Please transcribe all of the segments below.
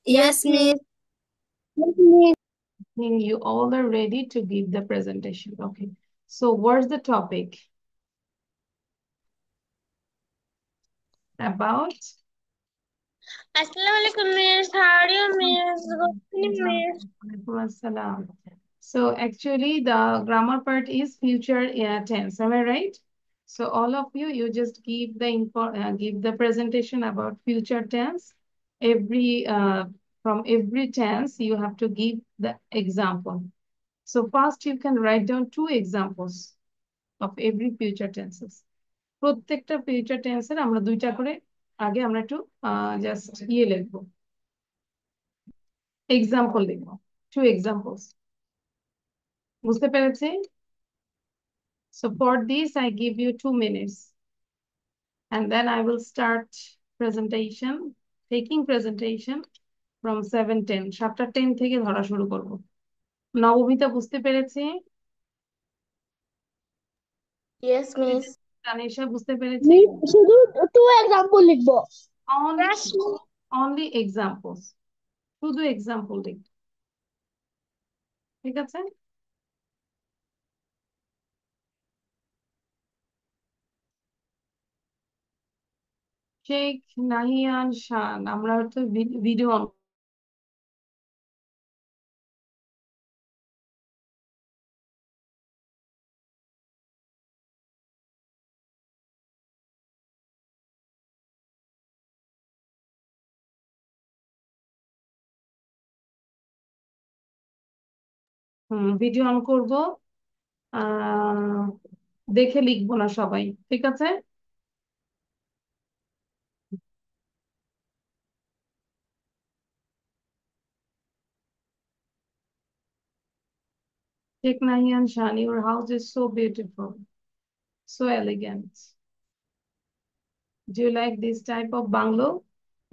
Yes, Miss. You all are ready to give the presentation. Okay. So what's the topic? About Assalamualaikum, Miss. How are you, Miss? Good evening, Miss. Assalam. So actually the grammar part is future tense. Am I right? So all of you, you just give the give the presentation about future tense. Every from every tense, you have to give the example. So first you can write down two examples of every future tenses. প্রত্যেকটা future টেন্সের আমরা দুইটা করে আগে আমরা একটু just লিখবো, example লিখবো, টু এক্সাম্পলস। বুঝতে পেরেছি? So for this I give you 2 minutes and then I will start presentation, taking presentation from 7:10, 7:10 থেকে ধরা শুরু করব। নবমিতা বুঝতে পেরেছি? Yes, Miss. তানিশা বুঝতে পেরেছি? শুধু টু এক্সাম্পল লিখবো। only Yes, Miss. only examples, শুধু এক্সাম্পল লিখ, ঠিক আছে? শেখ নাহিয়ান শান, আমরা হয়তো ভিডিও অন ভিডিও অন করব, আহ দেখে লিখবো না সবাই, ঠিক আছে? শেখ নাহিয়ান শান, your house is so beautiful, so elegant. Do you like this type of bungalow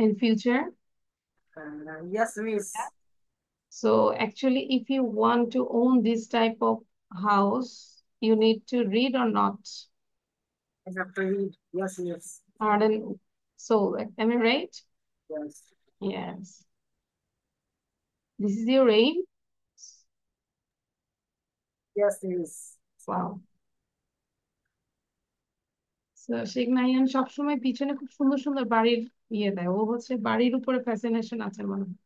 in future? Yes, Miss. So actually if you want to own this type of house, you need to read or not? I have to read. Yes, yes. Pardon, so am I right? Yes. Yes. This is your aim. Yes, Miss. Wow. Sheikh Nahiyan সবসময় পিছনে খুব সুন্দর সুন্দর বাড়ির দেয়, ও হচ্ছে বাড়ির উপরে ফ্যাসিনেশন আছে মনে হয়।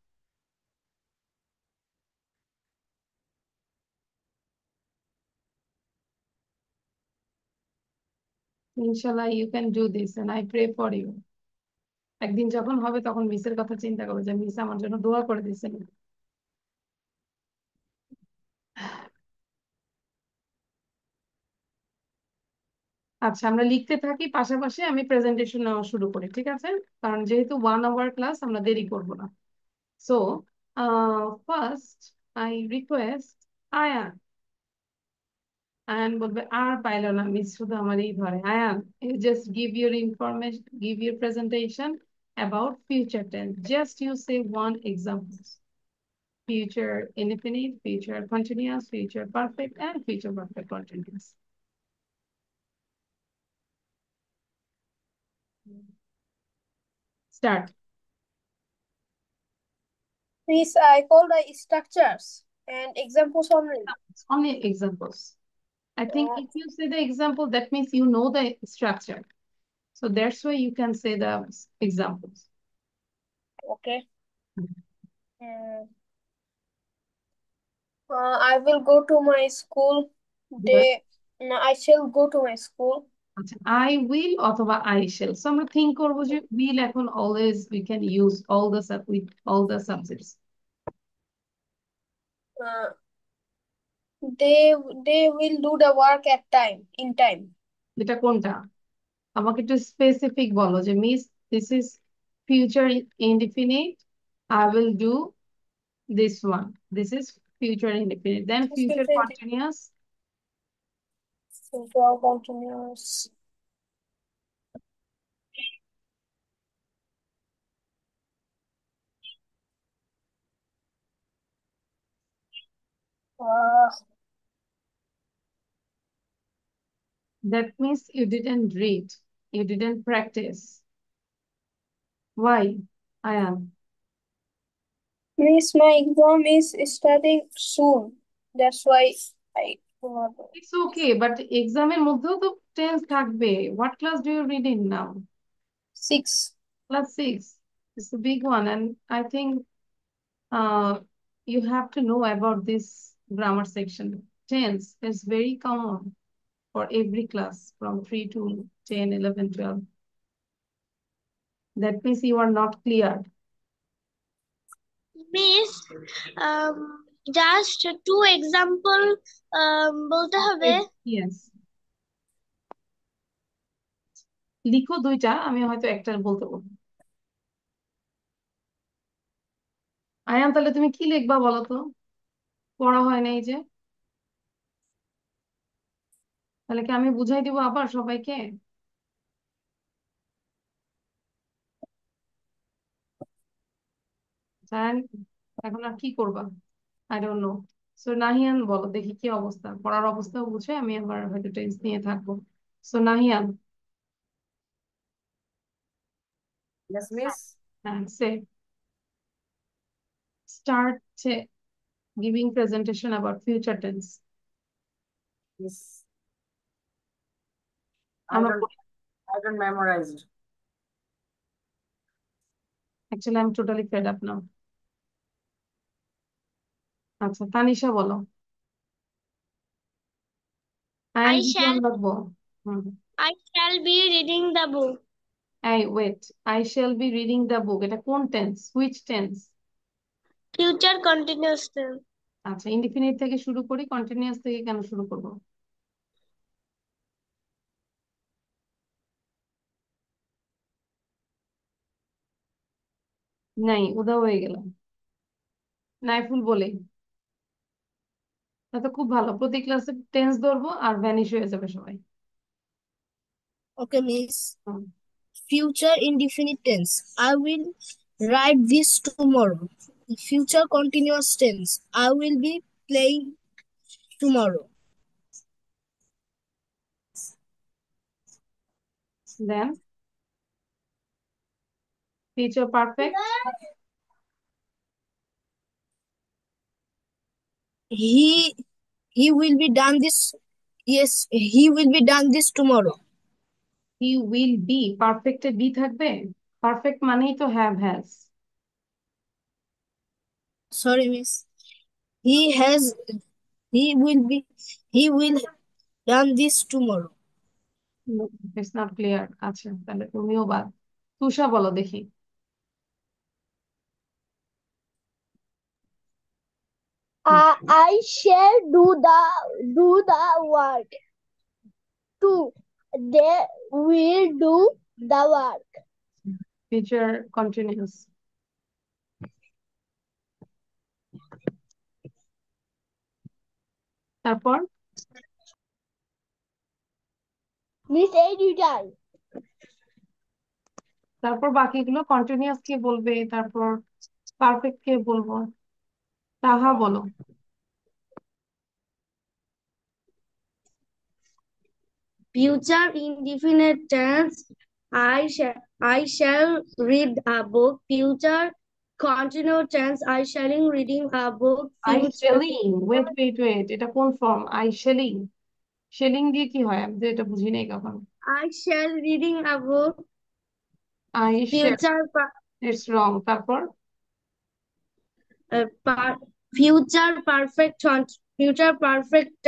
ইনশাল্লাহ you can do this and I pray for you. একদিন যখন হবে তখন মিসের কথা চিন্তা করো যে মিস আমার জন্য দোয়া করে দিচ্ছেন। আচ্ছা আমরা লিখতে থাকি, পাশাপাশি আমি প্রেজেন্টেশন নেওয়া শুরু করি, ঠিক আছে? কারণ যেহেতু 1 আওয়ার ক্লাস, আমরা দেরি করব না। So first I request Ayan, Ayan বলবে আর পাইলো না মিস, শুধু আমারই ধরে। Ayaan, you just give your information, give your presentation about future tense. Just you say one example. Future indefinite, future continuous, future perfect, and future perfect continuous. Start. Miss, I call the structures and examples only. Only examples. I think Uh, if you say the example, that means you know the structure. So that's why you can say the examples. okay. Mm, I will go to my school. But No, I shall go to my school. আচ্ছা, I will অথবা I shall. So আমরা think করবো যে will এখন always we can use all the with all the subjects. Uh, they will do the work at time in time. এটা কোনটা? আমাকে একটু স্পেসিফিক বলো যে miss this is future indefinite, I will do this one. This is future indefinite. Then This will future be continuous. future continuous. Uh, That means you didn't read, you didn't practice. Why? I am. Miss, my exam is starting soon. That's why I do not know. It's okay, but এক্সামের মধ্যেও তো tense থাকবে। What class do you read in now? 6. Class 6. It's a big one, and I think uh, you have to know about this grammar section. Tense is very common for every class from 3 to 10, 11, 12. That means you are not clear. Miss just to example বলতে হবে। Yes. লিখো দুইটা, আমি হয়তো একটা বলতে বলবো। আয়ান, তাহলে তুমি কি লিখবা বলো তো? পড়া হয় না এই যে, তাহলে কি আমি বুঝাই দিব আবার সবাইকে? জান, এখন আর কি করবা? I don't know. So Nahiyan বলো দেখি কি অবস্থা, পড়ার অবস্থা বুঝে আমি আবার হয়তো টেন্স নিয়ে থাকবো। So Nahiyan, Yes, Miss. হ্যাঁ, সে start giving presentation about future tense. Miss. আমরা I don't memorize it. Actually I am totally fed up now. আচ্ছা, তানিশা বলো। আয়ান I কি shall লাগবো? হুম। I shall be reading the book. এই wait, I shall be reading the book, এটা কোন tense, which tense? Future continuous tense. আচ্ছা, indefinite থেকে শুরু করি, কন্টিনিউয়াস থেকে কেন শুরু করব? নাই, উধাও হয়ে গেলাম। নাইফুল বলে, তা তো খুব ভালো, প্রতি ক্লাসে টেন্স ধরবো আর ভ্যানিশ হয়ে যাবে সবাই। Okay, Miss. Hmm. Future indefinite tense. I will write this tomorrow. Future continuous tense. I will be playing tomorrow. Then future perfect. He he will be done this. Yes, he will be done this tomorrow. He will be, পারফেক্টে be থাকবে? Perfect মানেই তো have has. Sorry, Miss. He has. He will be. He will done this tomorrow. It's not clear. আচ্ছা, তাহলে তুমিও বাদ। তুষা বলো দেখি। I shall do the work. Two, they will do the work. Future continuous. তারপর miss এই দুইটাই। তারপর বাকিগুলো কন্টিনিউয়াস কে বলবে, তারপর পারফেক্ট কে বলবো? তাহা বলো। Future indefinite tense. I shall read a book. Future continuous tense. I shall reading a book. I Future শেলিং, ওয়েট ওয়েট ওয়েট, এটা কোন ফর্ম? আই শেলিং, শেলিং দিয়ে কি হয় আমি তো এটা বুঝি নাই কখন। I shall reading a book. I shall, Future it's wrong. তারপর uh, per- future perfect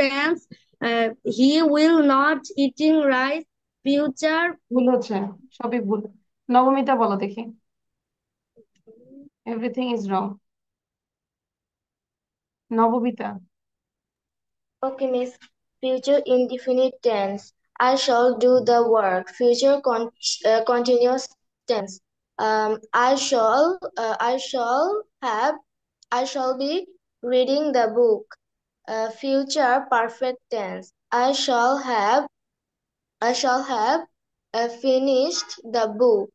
tense. He will not eating rice. Future ভুল হচ্ছে, সবই ভুল। নবমিতা বলো দেখি। Everything is wrong. Nabamita. Okay, Miss. Future indefinite tense. I shall do the work. Future continuous tense. I shall have. I shall be reading the book. Future perfect tense. I shall have finished the book.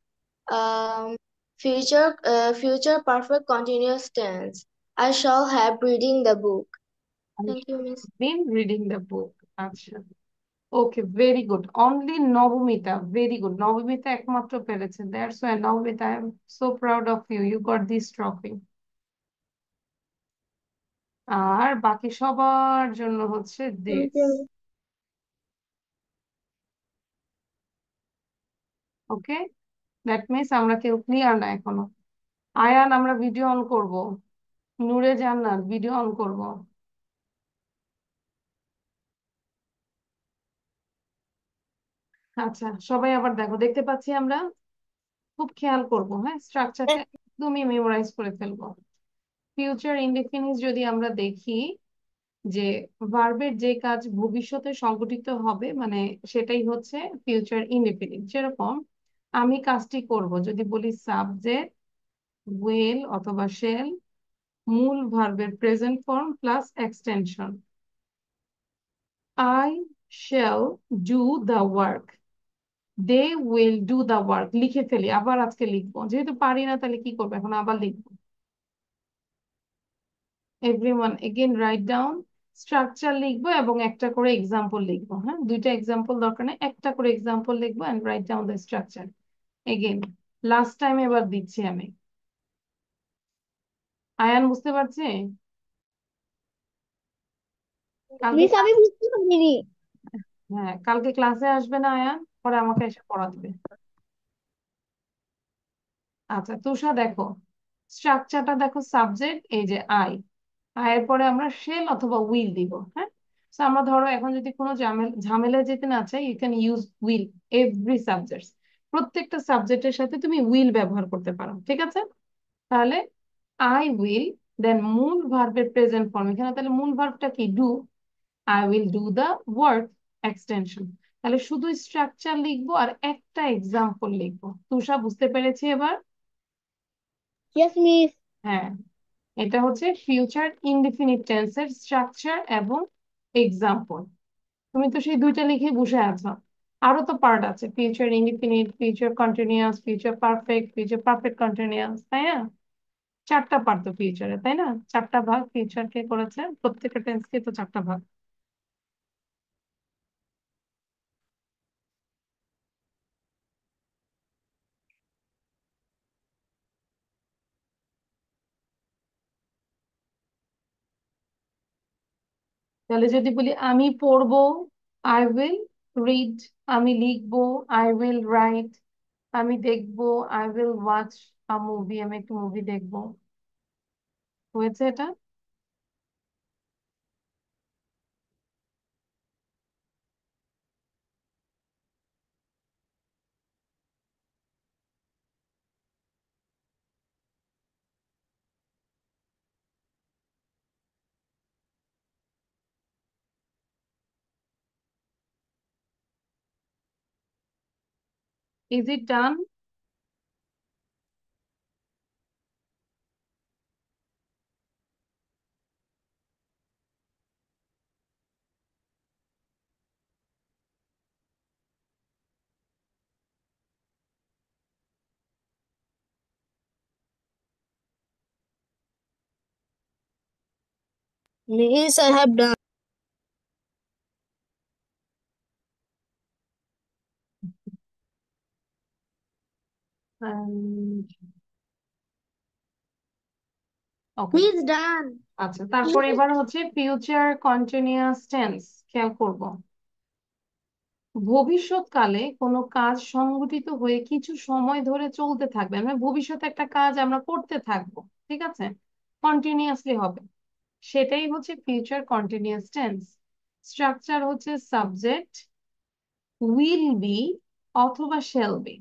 Future perfect continuous tense. I shall have reading the book. Thank you, Miss. Been reading the book. আচ্ছা, okay, very good. Only Nabamita, very good. Nabamita একমাত্র পেরেছে, that's why Nabamita I am so proud of you, you got this trophy. আর বাকি সবার জন্য হচ্ছে this. Okay, that means আমরা কেউ ক্লিয়ার না এখনো। আয়ান, আমরা ভিডিও অন করব। নূরে জান্নাত, ভিডিও অন করব। আচ্ছা, সবাই আবার দেখো, দেখতে পাচ্ছি আমরা। খুব খেয়াল করব, হ্যাঁ, স্ট্রাকচারটা একদমই মেমোরাইজ করে ফেলবো। ফিউচার ইনডেফিনিট যদি আমরা দেখি যে ভার্বের যে কাজ ভবিষ্যতে সংঘটিত হবে, মানে সেটাই হচ্ছে ফিউচার ইনডেফিনিট। যেরকম আমি কাজটি করব, যদি বলি সাবজেক্ট উইল অথবা শেল, মূল ভার্বের present form plus extension. I shall do the work, they will do the work. লিখে ফেলি, আবার আজকে লিখবো, যেহেতু পারি না তাহলে কি করবো, এখন আবার লিখবো। Everyone again write down. Structure লিখবো এবং একটা করে এক্সাম্পল লিখবো। হ্যাঁ, দুইটা এক্সাম্পল দরকার নেই, একটা করে এক্সাম্পল লিখবো and write down the structure. Again last time এবার দিচ্ছি আমি। আয়ান বুঝতে পারছে? কালকে মিস আমি বুঝতে পারিনি। হ্যাঁ, কালকে ক্লাসে আসবে না আয়ান, পরে আমাকে এসে পড়া দিবে। আচ্ছা তুষা, দেখো স্ট্রাকচারটা দেখো। সাবজেক্ট এই যে আই, আয়ের পরে আমরা শেল অথবা উইল দিব। হ্যাঁ, তো আমরা ধরো এখন যদি কোনো ঝামেলায় যেতে না চাই, you can use will every subject. প্রত্যেকটা সাবজেক্টের সাথে তুমি উইল ব্যবহার করতে পারো, ঠিক আছে? তাহলে আই উইল, দেন মূল ভার্বের প্রেজেন্ট ফর্ম, এখানে তাহলে মূল ভার্বটা কি? Do. I will do the work, extension. তাহলে শুধু স্ট্রাকচার লিখবো আর একটা এক্সাম্পল লিখবো। তুষা বুঝতে পেরেছি এবার? Yes miss. হ্যাঁ, এটা হচ্ছে ফিউচার ইনডিফিনিট টেন্সের স্ট্রাকচার এবং এক্সাম্পল। তুমি তো সেই দুইটা লিখে বসে আছো। আরো তো পার্ট আছে, future indefinite, future continuous, future perfect, future perfect continuous, তাই না? চারটা পার্ট তো ফিউচারে, তাই না? চারটা ভাগ ফিউচার কে করেছে, প্রত্যেকটা টেন্সকে তো চারটা ভাগ। তাহলে যদি বলি আমি পড়বো, আই উইল রিড। আমি লিখবো, আই উইল রাইট। আমি দেখবো, I will watch a movie. আমি একটু মুভি দেখবো। হয়েছে এটা? Is it done? Miss, I have done. Okay, Miss done. আচ্ছা তারপর এবার হচ্ছে ফিউচার কন্টিনিউয়াস টেন্স। খেয়াল করব, ভবিষ্যৎকালে কোনো কাজ সংঘটিত হয়ে কিছু সময় ধরে চলতে থাকবে, মানে ভবিষ্যতে একটা কাজ আমরা করতে থাকবো, ঠিক আছে? কন্টিনিউয়াসলি হবে, সেটাই হচ্ছে ফিউচার কন্টিনিউয়াস টেন্স। স্ট্রাকচার হচ্ছে সাবজেক্ট উইল বি অথবা shall be.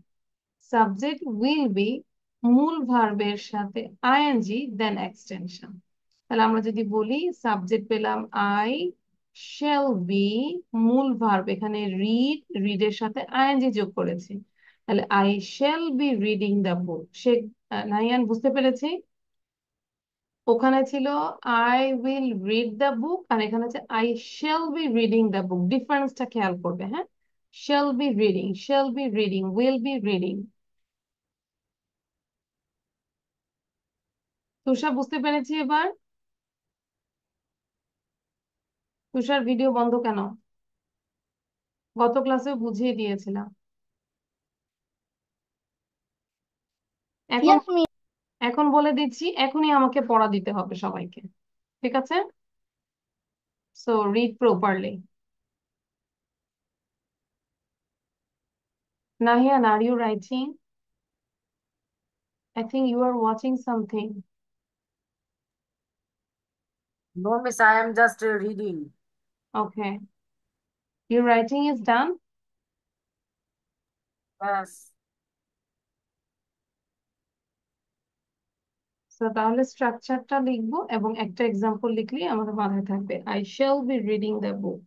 Subject will be, মূল ভার্বের সাথে আইএনজি দেন এক্সটেনশন। তাহলে আমরা যদি বলি সাবজেক্ট পেলাম আই, শ্যাল বি, মূল ভার্ব এখানে রিড, রিডের সাথে আইএনজি যোগ করেছি। তাহলে I shall be reading the book. সে নাইয়ান বুঝতে পেরেছি? ওখানে ছিল I will read the book, আর এখানে হচ্ছে I shall be reading the book. ডিফারেন্সটা খেয়াল করবে, হ্যাঁ? Shall be reading, shall be reading, will be reading. Tushar বুঝতে পেরেছি এবার? তুষার ভিডিও বন্ধ কেন? গত ক্লাসেও বুঝিয়ে দিয়েছিলাম। এখন Yes, miss. এখন বলে দিচ্ছি, এখনই আমাকে পড়া দিতে হবে সবাইকে, ঠিক আছে? So read properly. Nahian, are you writing? I think you are watching something. No, miss, I am just reading. Okay. Your writing is done? Yes. So তাহলে স্ট্রাকচারটা লিখবো এবং একটা এক্সাম্পল লিখলেই আমাদের মাথায় থাকবে। I shall be reading the book.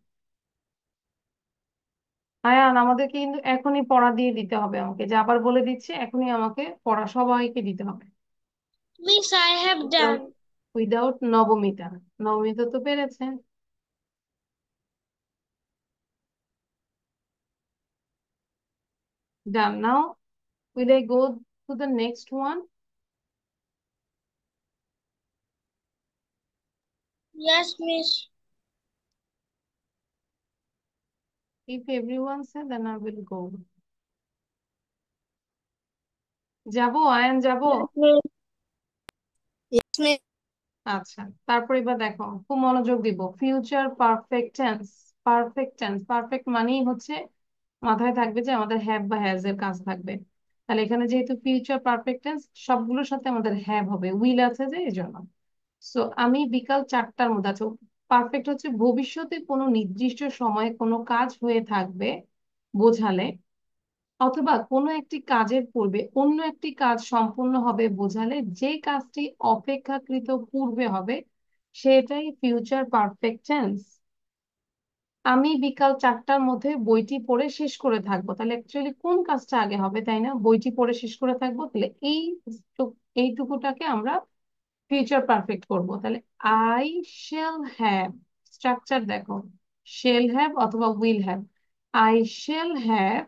Ayaan, আমাদেরকে কিন্তু এখনই পড়া দিয়ে দিতে হবে আমাকে, যে আবার বলে দিচ্ছি, এখনই আমাকে পড়া সবাইকে দিতে হবে। Miss, I have done. Without Nabamita. Nabamita তো পেরেছে। Done. Now will I go to the next one? Yes, Miss. If everyone said, then I will go. যাবো আয়ান, যাবো? Miss. Yes, ma'am. আচ্ছা, তারপর এবার দেখো, খুব মনোযোগ দিব। Future perfect tense. Perfect tense, perfect মানেই হচ্ছে মাথায় থাকবে যে আমাদের হ্যাভ বা হ্যাজ এর কাজ থাকবে। তাহলে এখানে যেহেতু ফিউচার পারফেক্ট টেন্স, সবগুলোর সাথে আমাদের হ্যাভ হবে, উইল আছে যে, এই জন্য। সো আমি বিকাল 4টার মধ্যে, আছো পারফেক্ট হচ্ছে ভবিষ্যতে কোনো নির্দিষ্ট সময়ে কোনো কাজ হয়ে থাকবে বোঝালে, অথবা কোনো একটি কাজের পূর্বে অন্য একটি কাজ সম্পূর্ণ হবে বোঝালে যে কাজটি অপেক্ষাকৃত পূর্বে হবে সেটাই ফিউচার পারফেক্ট টেন্স। আমি বিকাল 4টার মধ্যে বইটি পড়ে শেষ করে থাকবো, তাহলে অ্যাকচুয়ালি কোন কাজটা আগে হবে, তাই না? বইটি পড়ে শেষ করে থাকবো, তাহলে এইটুকুটাকে আমরা ফিউচার পারফেক্ট করব। তাহলে আই শ্যাল হ্যাভ, স্ট্রাকচার দেখো, শ্যাল হ্যাভ অথবা will have. I shall have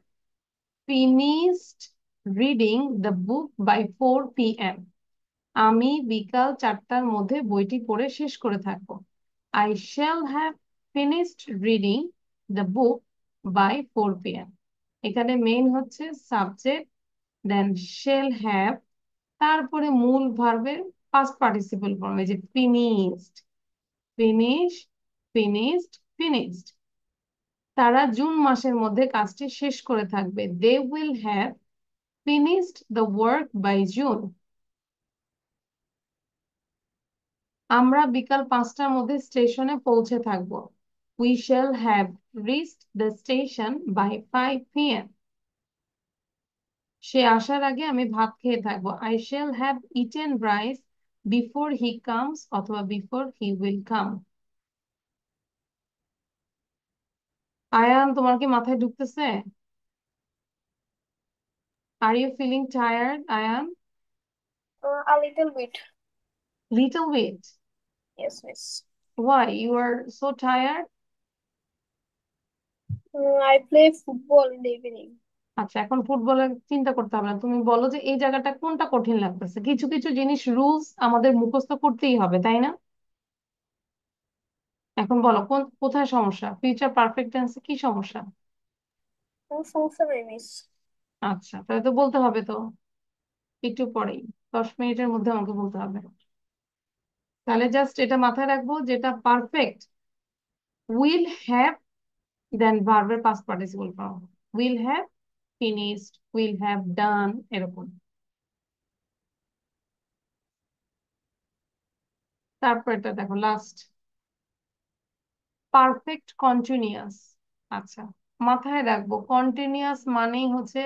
finished reading the book by 4 p.m. আমি বিকাল 4টার মধ্যে বইটি পড়ে শেষ করে থাকবো। I shall have finished reading the book by 4 p.m. এখানে মেইন হচ্ছে সাবজেক্ট, দেন shall have, তারপরে মূল ভার্বের পাস্ট পার্টিসিপল ফর্ম, এই যে finished, finish, finished, finished। তারা জুন মাসের মধ্যে কাজটি শেষ করে থাকবে। They will have finished the work by June. আমরা বিকাল 5টার মধ্যে স্টেশনে পৌঁছে থাকব। We shall have reached the station by 5 p.m. সে আসার আগে আমি ভাত খেয়ে থাকবো। I shall have eaten rice before he comes অথবা before he will come. Ayaan, তোমার কি মাথায় ঢুকতেছে? Are you feeling tired, Ayan? A little bit. Little bit. Yes, miss. Why? You are so tired? I play football in the evening. আচ্ছা, এখন ফুটবলের চিন্তা করতে হবে না, তুমি বলো যে এই জায়গাটা কোনটা কঠিন লাগতেছে। কিছু কিছু জিনিস রুলস আমাদের মুখস্থ করতেই হবে, তাই না? এখন বলো কোথায় সমস্যা, ফিউচার পারফেক্ট টেন্সে কি সমস্যা? কোনো সমস্যা নেই মিস। আচ্ছা, তাহলে তো বলতে হবে তো একটু পরেই, 10 মিনিটের মধ্যে আমাকে বলতে হবে। তাহলে জাস্ট এটা মাথায় রাখবো, যেটা পারফেক্ট উইল হ্যাভ, দেন ভার্বের past participle form, will have finished, will have done, এরকম। তারপর এটা দেখো লাস্ট, পারফেক্ট কন্টিনিউয়াস। আচ্ছা, মাথায় রাখবো কন্টিনিউয়াস মানেই হচ্ছে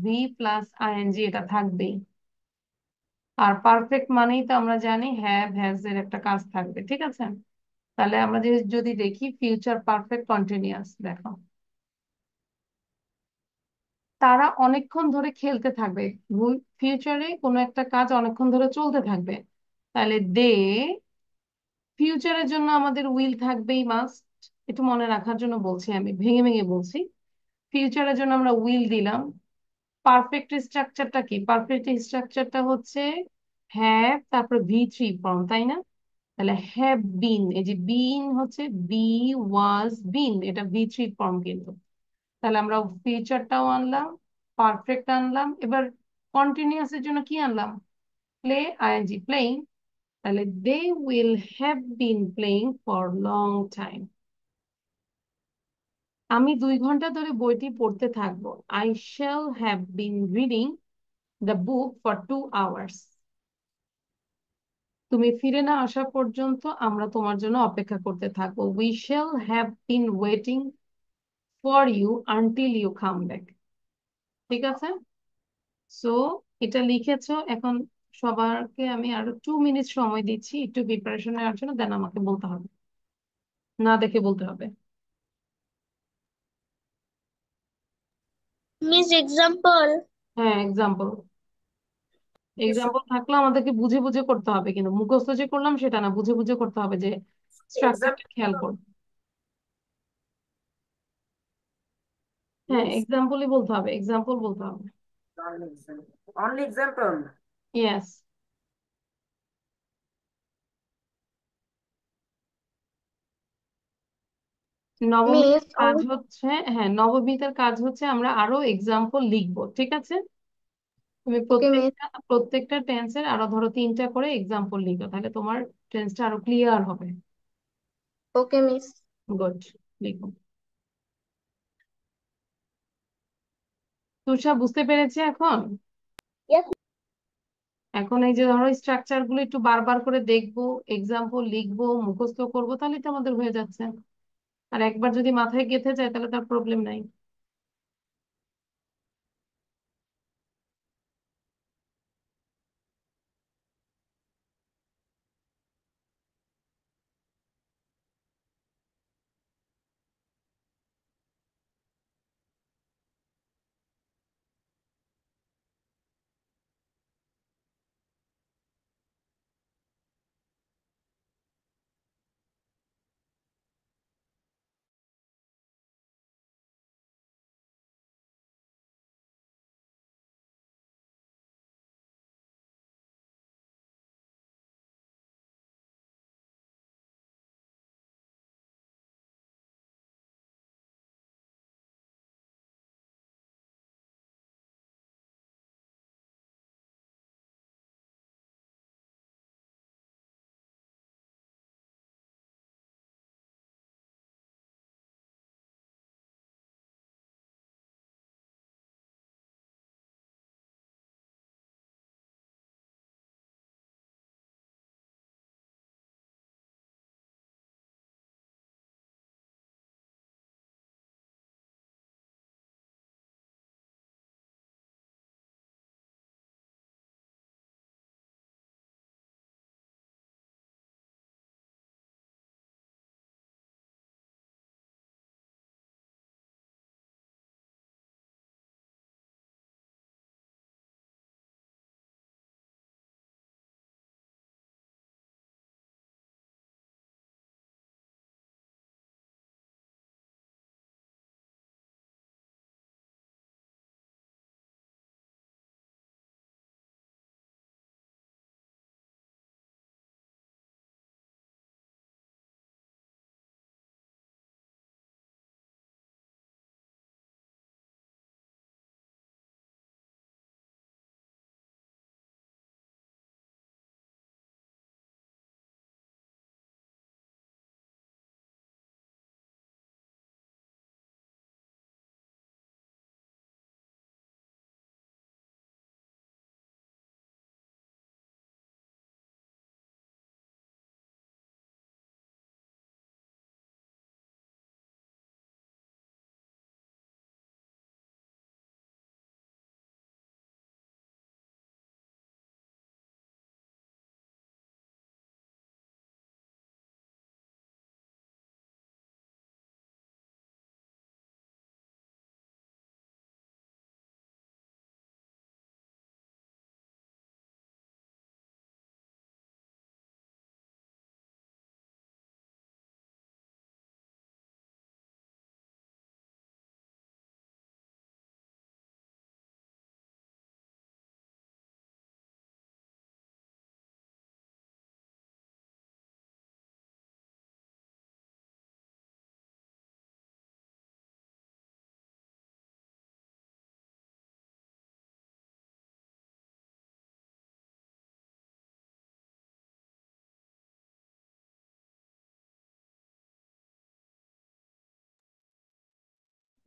ভি প্লাস আইএনজি, এটা থাকবেই। আর পারফেক্ট মানেই তো আমরা জানি হ্যাভ হ্যাজ এর একটা কাজ থাকবে, ঠিক আছে? তাহলে আমরা যদি দেখি ফিউচার পারফেক্ট কন্টিনিউয়াস, দেখো তারা অনেকক্ষণ ধরে খেলতে থাকবে, ফিউচারে কোনো একটা কাজ অনেকক্ষণ ধরে চলতে থাকবে, তাহলে দে, ফিউচারের জন্য আমাদের উইল থাকবেই মাস্ট। একটু মনে রাখার জন্য বলছি, আমি ভেঙে ভেঙে বলছি। ফিউচারের জন্য আমরা উইল দিলাম। পারফেক্ট স্ট্রাকচারটা কি? পারফেক্ট স্ট্রাকচারটা হচ্ছে হ্যাভ, তারপর ভি3 ফর্ম, তাই না? তাহলে হ্যাভ বিন, এই যে বিন হচ্ছে বি ওয়াজ বিন, এটা ভি3 ফর্ম কিন্তু। তাহলে আমরা ফিউচারটাও আনলাম, পারফেক্ট আনলাম, এবার কন্টিনিউয়াস এর জন্য কি আনলাম? Play ING, playing. তাহলে they will have been playing for long time. আমি 2 ঘন্টা ধরে বইটি পড়তে থাকবো। I shall have been reading the book for 2 hours। তুমি ফিরে না আসা পর্যন্ত আমরা তোমার জন্য অপেক্ষা করতে থাকবো। We shall have been waiting for you until you come back. ঠিক আছে, সো এটা লিখেছো। এখন সবারকে আমি আরো 2 মিনিট সময় দিচ্ছি একটু প্রিপারেশন নেওয়ার জন্য, দেন আমাকে বলতে হবে, না দেখে বলতে হবে। Miss, example. হ্যাঁ, এক্সাম্পল। এক্সাম্পল থাকলে আমাদেরকে বুঝে বুঝে করতে হবে, কিন্তু মুখস্থ যে করলাম সেটা না, বুঝে বুঝে করতে হবে, যে স্ট্রাকচারটা খেয়াল Example. করো। হ্যাঁ, Yes. এক্সাম্পলই বলতে হবে, এক্সাম্পল বলতে হবে। Only example. Only example. Yes. Miss, নবমিতের কাজ হচ্ছে, হ্যাঁ, নবমিতের কাজ হচ্ছে আমরা আরো এক্সাম্পল লিখবো, ঠিক আছে? তুমি okay, Miss. প্রত্যেকটা প্রত্যেকটা টেন্সের আরো ধরো 3টা করে এক্সাম্পল লিখো, তাহলে তোমার টেন্সটা আরো ক্লিয়ার হবে। Okay, Miss. গুড, লিখো। তুষা, বুঝতে পেরেছে এখন? Yes. এখন এই যে ধরো স্ট্রাকচার গুলো একটু বারবার করে দেখবো, এক্সাম্পল লিখবো, মুখস্থ করবো, তাহলে তো আমাদের হয়ে যাচ্ছে। আর একবার যদি মাথায় গেঁথে যায় তাহলে তার প্রবলেম নাই।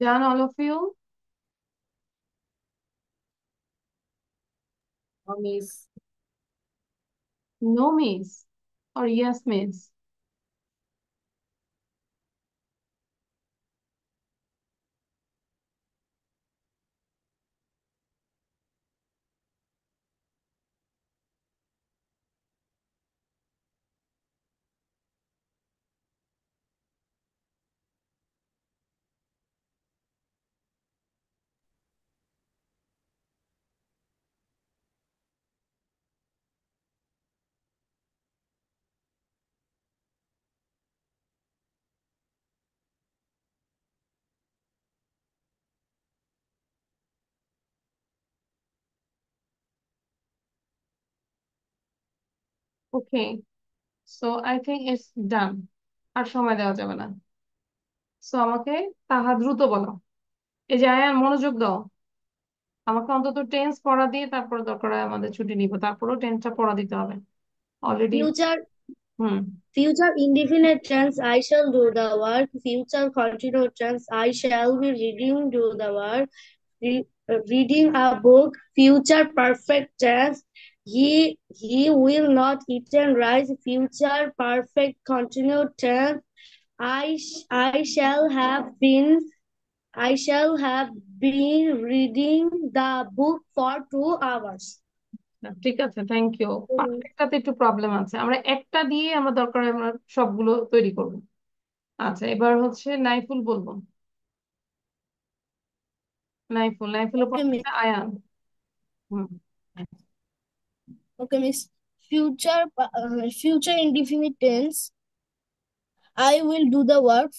Done, all of you? Miss. No, miss. Or yes, miss. Okay, so I think it's done. আর সময় দেওয়া যাবে না। সো আমাকে তাহা দ্রুত বলো। এই যে আয়ান, মনোযোগ দাও। আমাকে অন্তত টেন্স পড়া দিয়ে তারপরে দরকার হয় আমাদের ছুটি নিব, তারপরেও টেন্সটা পড়া দিতে হবে already. Future hmm. Future indefinite tense, I shall do the work. Future continuous tense, I shall be reading do the work. Reading a book. Future perfect tense, he will not eat and rice. Future perfect continuous tense, I shall have been reading the book for 2 hours. ঠিক আছে, thank you. পারফেক্টটাতে একটু problem আছে, আমরা একটা দিয়ে আমরা দরকার হয় আমরা সবগুলো তৈরি করব। আচ্ছা, এবার হচ্ছে নাইফুল বলবো। নাইফুলের পর Okay, miss. হচ্ছে আয়ান। হুম। Okay, miss. Future indefinite tense. I will do the work.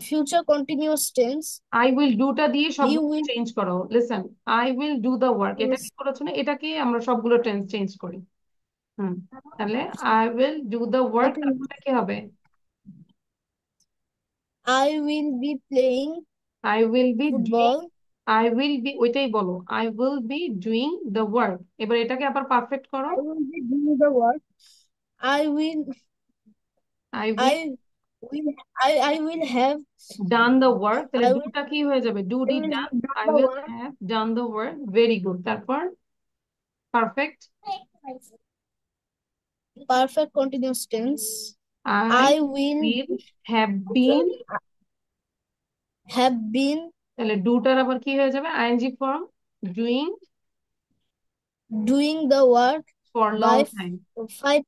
Future continuous tense. I will ডুটা দিয়ে He সবগুলো will. চেঞ্জ করো। Listen, I will do the work, এটা কি Yes. করেছো না, এটাকে আমরা সবগুলো টেন্স চেঞ্জ করি। হুম। তাহলে I will do the work, Okay, miss. তারপরে কি হবে? I will be playing I will be doing, football. I will B, ওইটাই বলো, I will be doing the work. এবার এটাকে আবার পারফেক্ট করো। I will be doing the work. I will. I will I will. I will have. Done the work, তাহলে I will. ডুটা কি হয়ে যাবে? ডু I ডি will done. have done I the will work. Have done the work, very good. তারপর perfect, Perfect continuous tense. I I will will have been, have been তাহলে ডুটার আবার কি হয়ে যাবে? I N G form, doing doing the work for long by time. 5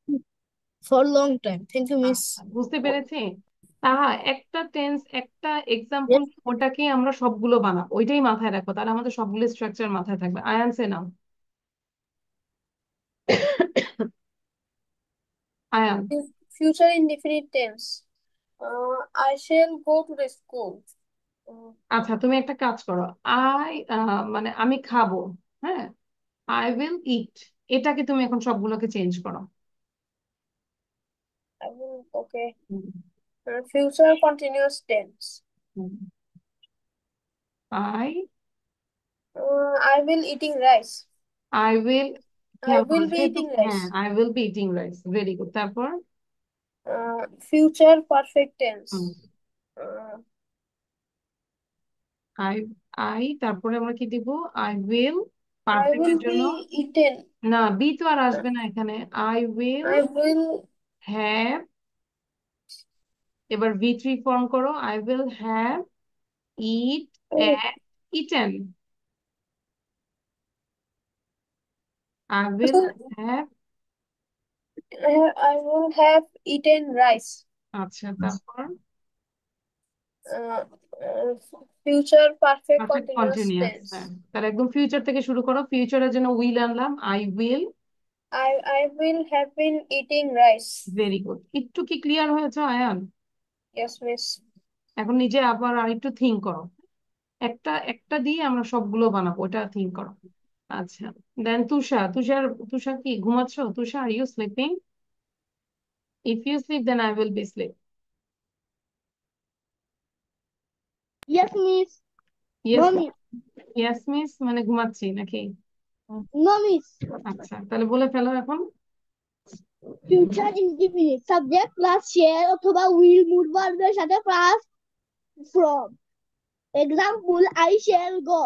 for long time. Thank you, miss. বুঝতে পেরেছি? তাহা একটা টেন্স, একটা এক্সাম্পল, Yes. ওটাকে আমরা সবগুলো বানাবো, ওইটাই মাথায় রাখো, তাহলে আমাদের সবগুলো স্ট্রাকচার মাথায় থাকবে। আয়ানসে নাও। Ayaan. Future indefinite tense. I shall go to the school. আচ্ছা, তুমি একটা কাজ করো। আই, মানে আমি খাবো, হ্যাঁ, আই উইল ইট, এটাকে তুমি এখন সবগুলোকে চেঞ্জ করো। I will, okay. Future continuous tense. I I will eating rice. I will, I will be যেহেতু, eating হ্যাঁ, rice. I will be eating rice, very good. তারপর Future perfect tense. I I তারপরে আমরা কি দিব? I will, I পারফেক্টের will জন্য be eaten. না, B তো আর আসবে না এখানে। I will I will. Have, এবার ভি3 ফর্ম করো। I will have it eaten, I will have. I will have eaten rice. আচ্ছা, তারপর Uh, uh, Future perfect perfect continuous continuous, tense. হ্যাঁ, তাহলে একদম ফিউচার থেকে শুরু করো। ফিউচারের জন্য উইল আনলাম, I will, I will have been eating rice. Very good. একটু কি ক্লিয়ার হয়েছে আয়ান? Yes, miss. এখন নিজে আবার আরেকটু থিঙ্ক করো, একটা একটা দিয়ে আমরা সবগুলো বানাবো, ওটা থিঙ্ক করো। আচ্ছা, দেন তুষার কি ঘুমাচ্ছ? Tushar, are you sleeping? If you sleep then I will be sleep. Yes, miss. Yes, No, miss. Yes miss মানে ঘুমাচ্ছি নাকি? No, miss. আচ্ছা, তাহলে বলে ফেলো এখন। Future indefinite subject plus share অথবা উইল মুড ভার্বের সাথে plus from Example, I shall go.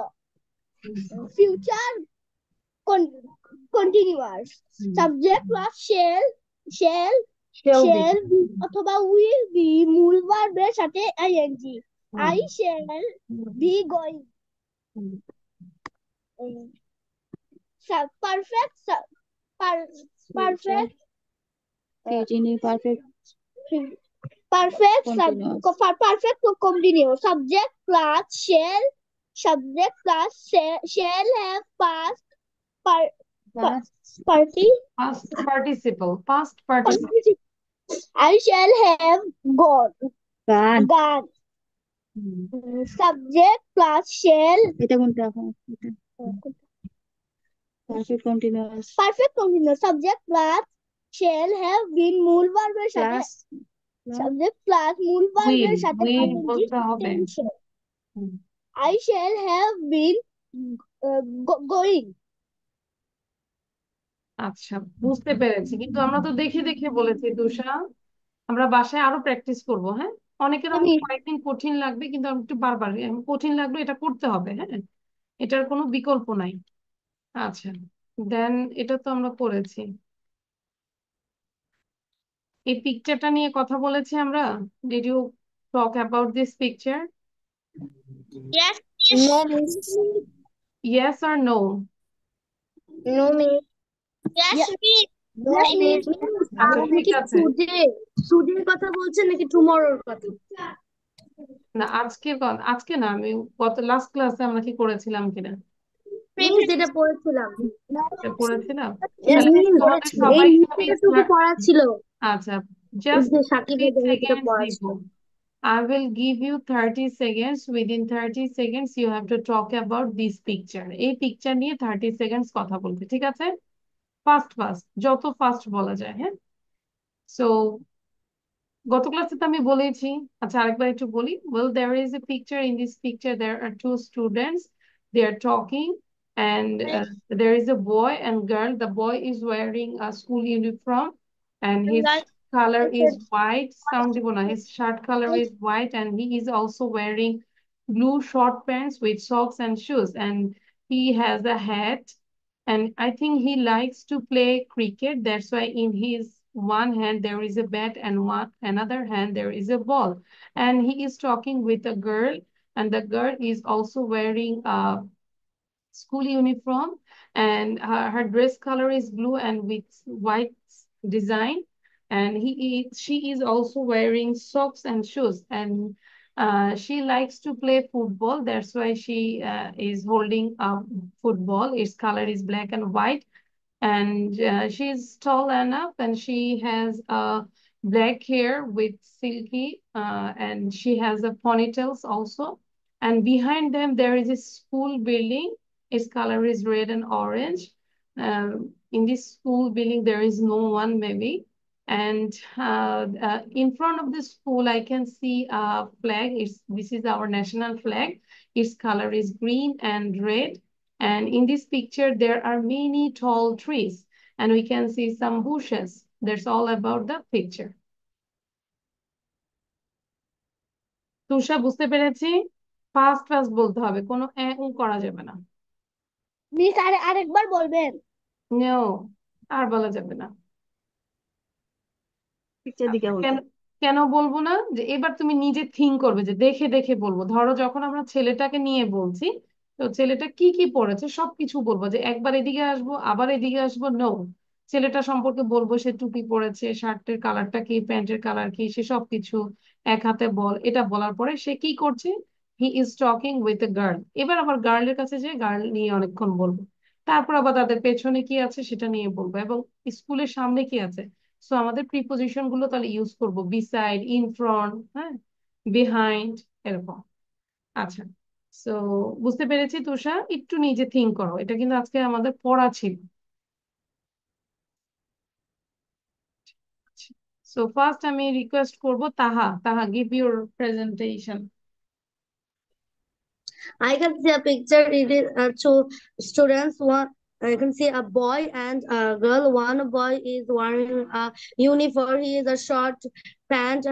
Future continuous. Subject plus shall be অথবা will be মূল ভার্বের সাথে ing. I shall be going. Perfect Future perfect continuous. perfect continuous. Subject plus shall have past Past participle. I shall have gone. gone. Subject plus shall এটা কোনটা এখন? Perfect continuous. Subject plus shall have been মূল ভার্বের সাথে Plus subject plus মূল ভার্বের সাথে will ing বলতে হবে। tension. I shall have been going. আচ্ছা, বুঝতে পেরেছি, কিন্তু আমরা তো দেখে দেখে বলেছি তুষা, আমরা বাসায় আরো প্র্যাকটিস করব। হ্যাঁ, অনেকের হয়তো কয়েকদিন কঠিন লাগবে, কিন্তু আমি একটু বারবার কঠিন লাগবে, এটা করতে হবে। হ্যাঁ, এটার কোনো বিকল্প নাই। আচ্ছা, দেন এটা তো আমরা করেছি। এই পিকচারটা নিয়ে কথা বলেছি আমরা। Did you talk about this picture? Yes. No, miss. Yes or no? No, miss. Yes, miss. No, miss. আচ্ছা, আপনি ঠিক কি আছে। টুডের কথা বলছেন নাকি টুমরোর কথা? না, আজকে না, আমি গত লাস্ট ক্লাসে আমরা কি করেছিলাম কিনা যেটা পড়েছিলাম। এটা পড়েছিলাম। Yes, তাহলে miss, তোমাদের এই সবাইকে আমি নিচেরটুকু পড়া ছিল। আচ্ছা, জাস্ট যে সাকিবের 30 যেটা seconds পড়া দিব। ছিল। I will give you 30 seconds. Within 30 seconds, you have to talk about this picture. এই পিকচার নিয়ে 30 seconds কথা বলতে, ঠিক আছে? ফাস্ট যত ফাস্ট বলা যায়। হ্যাঁ, সো গত ক্লাসে তো আমি বলেছি। আচ্ছা, আরেকবার একটু বলি। Well, there is a picture. In this picture there are two students. They are talking, and there is a boy and girl. The boy is wearing a school uniform, and his color is white. Sound দিব না। His shirt color is white, and he is also wearing blue short pants with socks and shoes, and he has a hat. And I think he likes to play cricket. That's why in his one hand there is a bat, and another hand there is a ball. And he is talking with a girl, and the girl is also wearing a school uniform, and her dress color is blue and with white design. And she is also wearing socks and shoes, and she likes to play football. That's why she is holding a football. Its color is black and white, and she's tall enough, and she has black hair with silky, and she has a ponytails also. And behind them there is a school building. Its color is red and orange. In this school building there is no one maybe. And in front of the school I can see a flag. This is our national flag. Its color is green and red. And in this picture, there are many tall trees, and we can see some bushes. That's all about the picture. Tusha, বুঝতে পেরেছি? Fast বলতে হবে, কোনো করা যাবে না। Miss আরেকবার বলবেন? নো, আর বলা যাবে না। পিকচার দিকে কেন কেন বলবো না? যে এবার তুমি নিজে থিঙ্ক করবে, যে দেখে দেখে বলবো। ধরো যখন আমরা ছেলেটাকে নিয়ে বলছি, তো ছেলেটা কি কি পড়েছে সবকিছু বলবো, যে একবার এদিকে আসবো আবার এদিকে আসবো। নো, ছেলেটা সম্পর্কে বলবো, সে টুপি পরেছে, শার্টের কালারটা কি, প্যান্টের কালার কি, সে সবকিছু এক হাতে বল। এটা বলার পরে সে কি করছে, he is talking with a girl. এবার আবার গার্লের কাছে যে গার্ল নিয়ে অনেকক্ষণ বলবো, তারপর আবার তাদের পেছনে কি আছে সেটা নিয়ে বলবো, এবং স্কুলের সামনে কি আছে। সো আমাদের প্রিপোজিশন গুলো তাহলে ইউজ করব, বিসাইড, ইন ফ্রন্ট, হ্যাঁ, বিহাইন্ড, এরকম। আচ্ছা, সো বুঝতে পেরেছি তুষা, একটু নিজে থিঙ্ক করো। এটা কিন্তু আজকে আমাদের পড়া ছিল। সো ফার্স্ট আমি রিকোয়েস্ট করব তাহা give your presentation. I can see a picture. It is two students. I can see a boy and a girl. One boy is wearing a uniform. He is a short pant.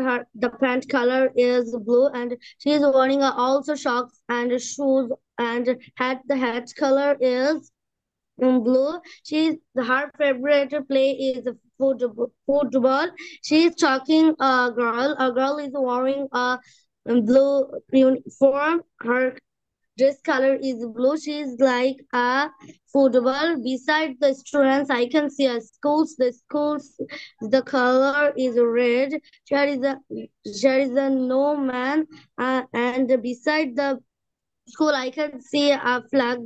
The pant color is blue, and she is wearing also socks and shoes and hat. The hat color is blue. Her favorite play is football. She is talking a girl. A girl is wearing a blue uniform. Her dress color is blue. She is like a football. Beside the students, I can see a schools. The color is red. There is a no man, and beside the school, I can see a flag.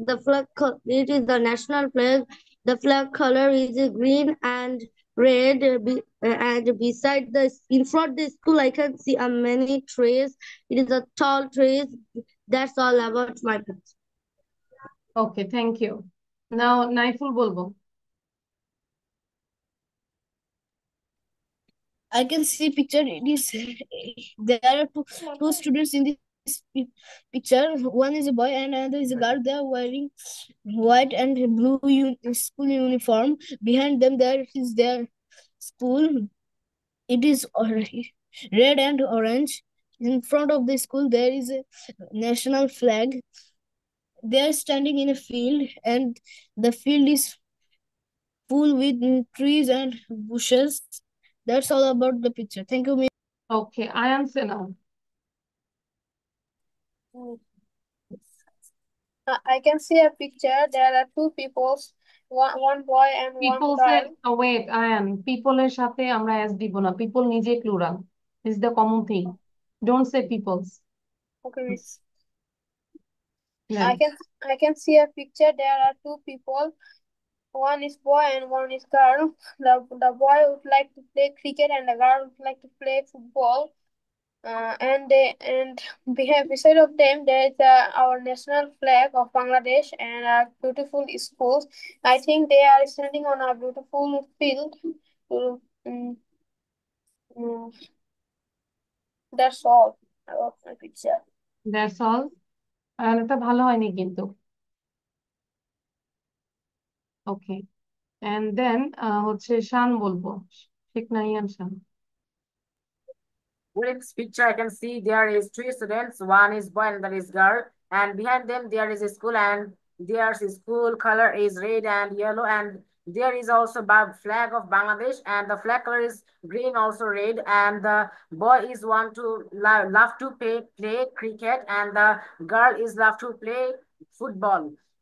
It is the national flag. The flag color is green and red. And beside in front the school, I can see a many trees. It is a tall trees. That's all about my picture. Okay, thank you. Now Naiful বলবো। I can see picture. It is there are two students in this picture. One is a boy and another is a girl. They are wearing white and blue school uniform. Behind them there is their school. It is red and orange. In front of the school there is a national flag. They are standing in a field, and the field is full with trees and bushes. That's all about the picture. Thank you, Miss. Okay, Ayan say now. I can see a picture. There are two peoples, one boy and one peoples এর girl. Wait Ayan, পিপলের সাথে আমরা S দিব না। People নিজে plural, is the common thing. Don't say peoples. Okay, Miss. I can see a picture. There are two people. One is boy and one is girl. The boy would like to play cricket and the girl would like to play football. And beside of them there is our national flag of Bangladesh and beautiful schools. I think they are standing on a beautiful field. Mm, mm, that's all about my picture. That's all. Ayan, এটা ভালো হয়নি কিন্তু। ওকে, and then হচ্ছে শান বলবো। শেখ নাহিয়ান শান। In this picture, I can see there is three students. One is boy and that is girl. And behind them, there is a school, and their school color is red and yellow. And there is also flag of Bangladesh, and the flag color is green, also red. And the boy is love to play cricket, and the girl is love to play football.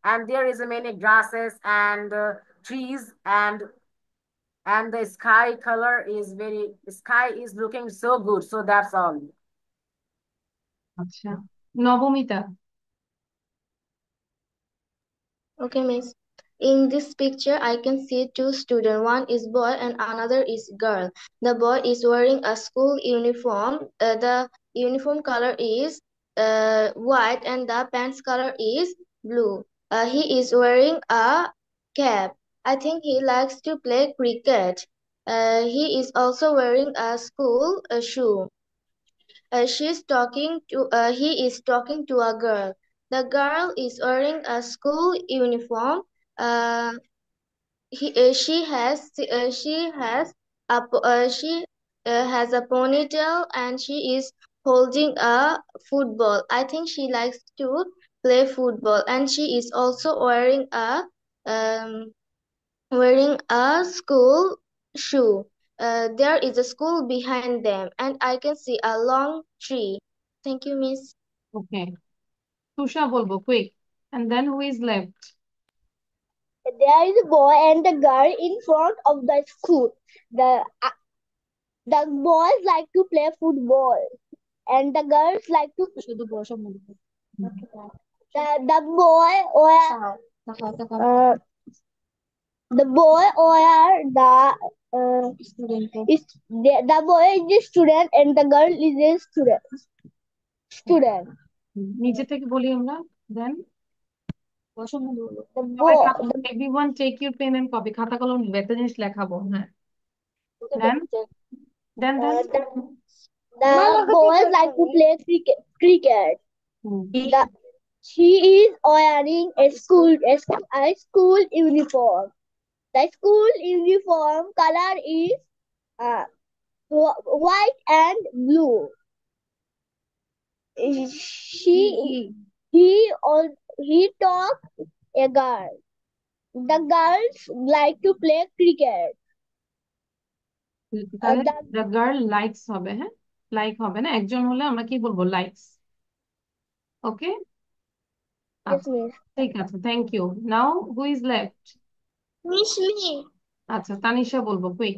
And there is many grasses and trees, and the sky color is looking so good. So that's all. আচ্ছা, Nabamita. Okay, Miss. In this picture, I can see two students. One is boy and another is girl. The boy is wearing a school uniform. The uniform color is white and the pants color is blue. He is wearing a cap. I think he likes to play cricket. He is also wearing a school shoe. He is talking to a girl. The girl is wearing a school uniform. Uh, she has a ponytail and she is holding a football. I think she likes to play football, and she is also um, wearing a school shoe. There is a school behind them, and I can see a long tree. Thank you, Miss. Okay, Tusha বলবো, quick. And then who is left? There is a boy and a girl in front of the school. The boys like to play football, and the girls like to. The boy the boy or the boy is a student and the girl is a student. নিচে থেকে বলি আমরা। Then everyone take your pen and copy. খাতা কলম নিবে, একটা জিনিস লেখাবো। হ্যাঁ, then The boys like to play cricket. She is wearing a school uniform. The school uniform color is uh, white and blue. She he taught a girl. The girls like to play cricket. তাহলে The the girl likes হবে, হ্যাঁ, like হবে না, একজন হলে আমরা কি বলবো, লাইকস। ওকে, yes, আচ্ছা miss. ঠিক আছে, thank you. Now who is left? Miss me. আচ্ছা তানিশা বলবো, quick.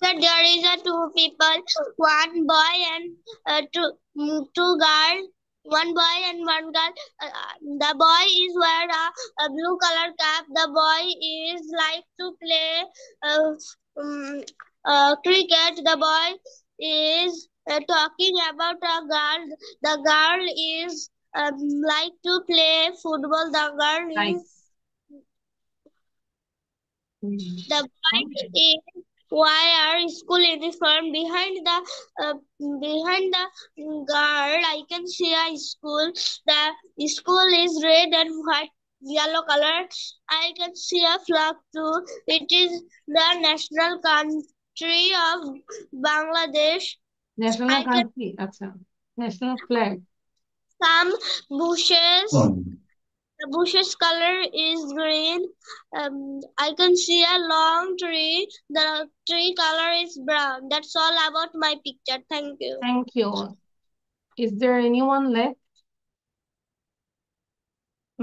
Sir, there is a two people, one boy and two girls. One boy and one girl. The boy is wear a blue color cap. The boy is like to play uh, um, cricket. The boy is talking about a girl. The girl is like to play football. The girl is likes. the boy is wear school uniform. Behind the girl, I can see a school. The school is red and white, yellow color. I can see a flag too. It is the national country of Bangladesh. National I can country, আচ্ছা, national flag. some bushes. The bush's color is green. I can see a long tree. The tree color is brown. That's all about my picture. Thank you. Thank you. Is there anyone left?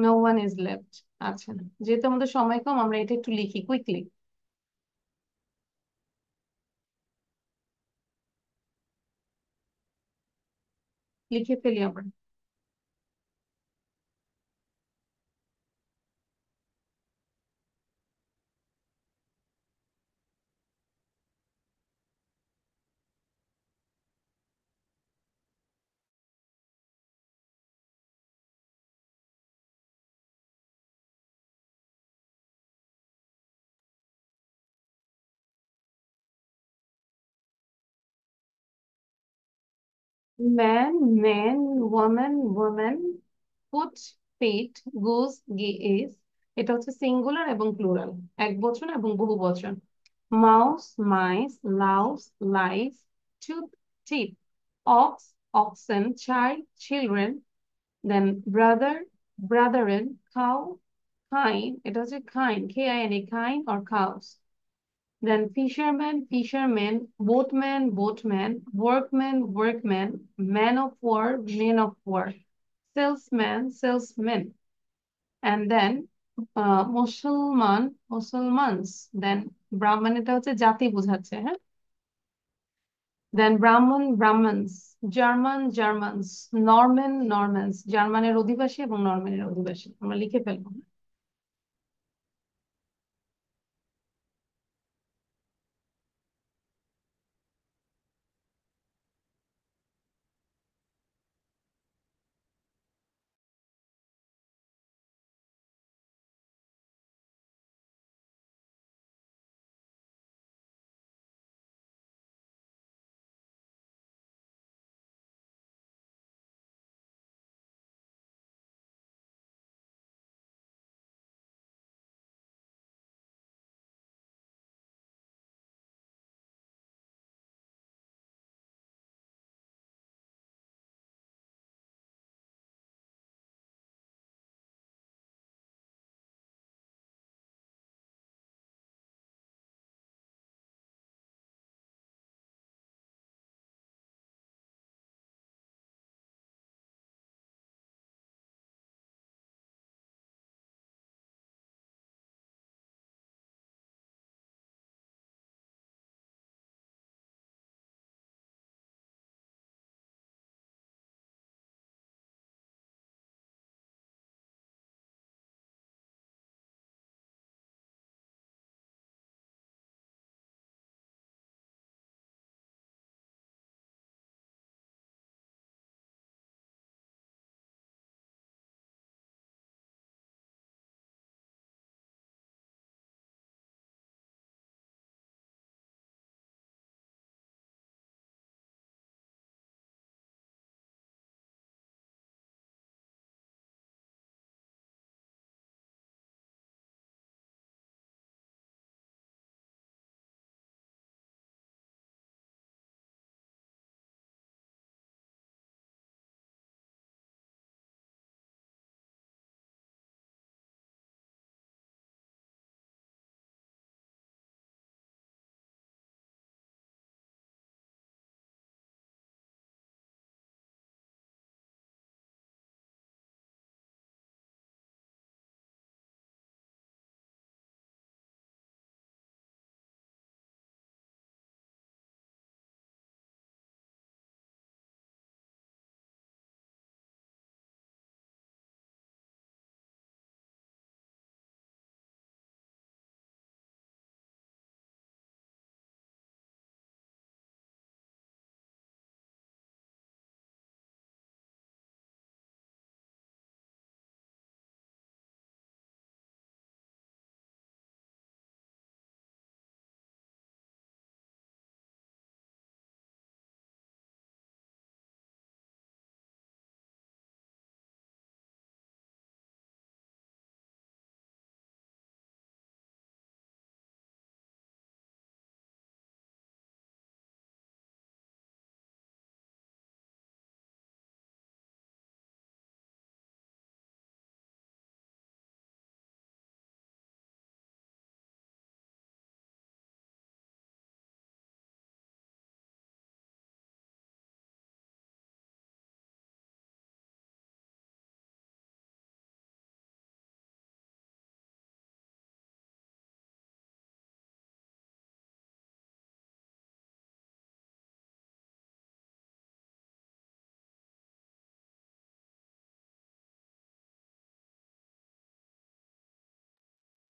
No one is left. আচ্ছা, যেহেতু আমাদের সময় কম, আমরা এটা একটু লিখি quickly. লিখে ফেলি আমরা। Man, man, women, women, foot, feet, goose, geese. এটা হচ্ছে সিঙ্গুলার এবং প্লুরাল, এক বচন এবং বহু বচন। Mouse, mice, louse, lice, tooth, teeth, ox, oxen, child, children, then brother, brethren, cow, kine, এটা হচ্ছে kine, KIN, kine or cows. Then fisherman, fishermen, boatman, boatman, workman, workman, man of war, men of war, salesman, salesmen, and then মুসলমান, মুসলমানস, then ব্রাহ্মণ, এটা হচ্ছে জাতি বোঝাচ্ছে, হ্যাঁ। দেন ব্রাহ্মণ, ব্রাহ্মণস, জার্মান, জার্মানস, নরম্যান, নরম্যানস, জার্মানের অধিবাসী এবং নরম্যানের অধিবাসী। আমরা লিখে ফেলবো।